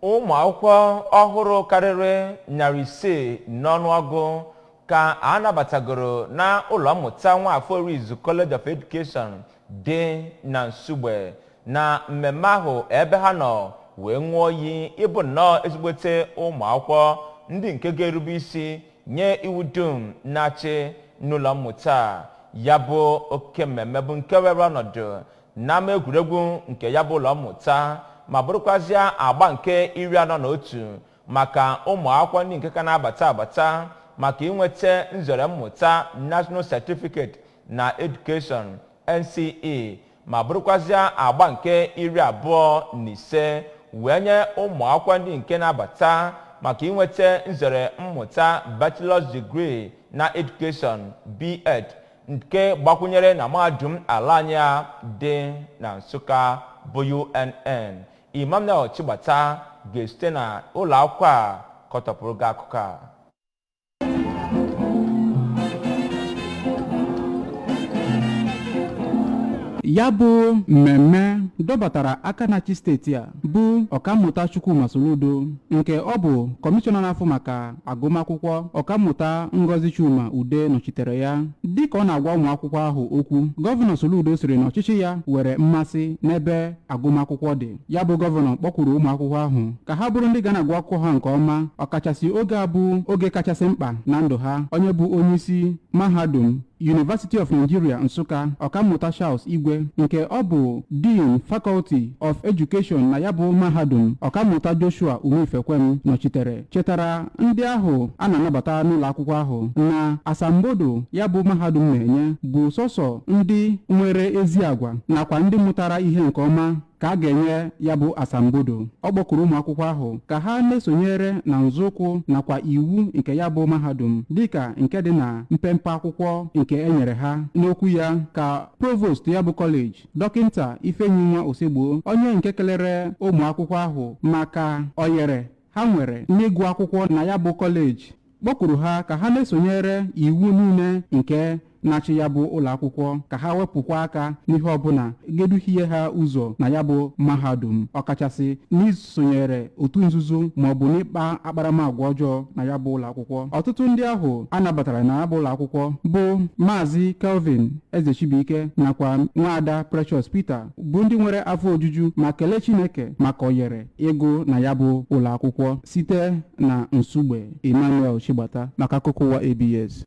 ụmụ akwụkwọ ọhụrụ karịrị 500 n'ọnụọgụ ka a nabatagoro na ụlọ mmụta Nwafor Orizu College of Education dị na Nsugbe na mmemme ahụ ebe ha nọ wee ṅụọ iyi ịbụ nnọọ ezigbote ụmụ akwụkwọ ndị nke ga-erube isi nye iwu dum na-achị n'ụlọ mmụta. Ya bụ oke mmemme bụ nke were ọnọdụ n'ama egwuregwu nke ya bụ ụlọ mmụta ma bụrụkwazịa agba nke 41 maka ụmụ akwụkwọ ndị nke ka na-abata maka inweta nzere mmụta National Certificate na Education NCE ma bụrụkwazịa agba nke 25 wee nye ụmụ akwụkwọ ndị nke na-abata maka inweta nzere mmụta Bachelor's Degree na Education B.Ed nke gbakwunyere na mahadum ala anyị dị na Nsụka bụ UNN. Emmanuel Chigbata ga-esite na ụlọ akwụkwọ a kọtọpụrụ gị akụkọ a. Ya bụ mmemme dọbatara aka na-achị steeti a bụ ọkammụta Chukwuma Soludo nke ọ bụ kọmishọna na-afụ maka agụmakwụkwọ ọkammụta Ngozi Chuma Ude nọchitere ya. Dịka ọ na-agwa ụmụ akwụkwọ ahụ okwu, gọvanọ Soludo sịrị na ọchịchị ya were mmasị n'ebe agụmakwụkwọ dị. Ya bụ gọvanọ kpọkwuru ụmụ akwụkwọ ahụ ka ha bụrụ ndị ga na-agụ akwụkwọ ha nke ọma, ọkachasị oge a bụ oge kachasị mkpa na ndụ ha. Onye bụ onyeisi mahadum University of Nigeria Nsụka ọkammụta Charles Igwe nke ọ bụ Dean Faculty of Education na ya bụ mahadum ọkammụta Joshua Umefekwem nọchitere chetara ndị ahụ a na-anabata n'ụlọ akwụkwọ ahụ na asambodo ya bụ mahadum na-enye bụ sọsọ ndị nwere ezi agwa nakwa ndị mụtara ihe nke ọma ka a ga-enye ya bụ asambodo. Ọ kpọkuru ụmụ akwụkwọ ahụ ka ha na-esonyere na nzọụkwụ nakwa iwu nke ya bụ mahadum dịka nke dị na mpempe akwụkwọ nke e nyere ha. N'okwu ya ka provost ya bụ kọleji dọkịnta Ifeyinwa Osegbo, onye nke kelere ụmụ akwụkwọ ahụ maka oyere ha nwere n'ịgụ akwụkwọ na ya bụ kọleji, kpọkuru ha ka ha na-esonyere iwu niile nke na-achị ya bụ ụlọ akwụkwọ ka ha wepụkwa aka n'ihe ọbụla ga-eduhie ha ụzọ na ya bụ mahadum, ọkachasị n'isonyere otu nzuzo maọbụ n'ịkpa akparamagwa ọjọọ na ya bụ ụlọ akwụkwọ. Ọtụtụ ndị ahụ a nabatara na ya bụ ụlọ akwụkwọ bụ Maazị Kelvin Ezechibuike nakwa Nwaada Precious Peter bụ ndị nwere afọ ojuju ma kelee Chineke maka oyere ịgụ na ya bụ ụlọ akwụkwọ. Site na Nsugbe, Emmanuel Chigbata maka akụkọ ụwa ABS.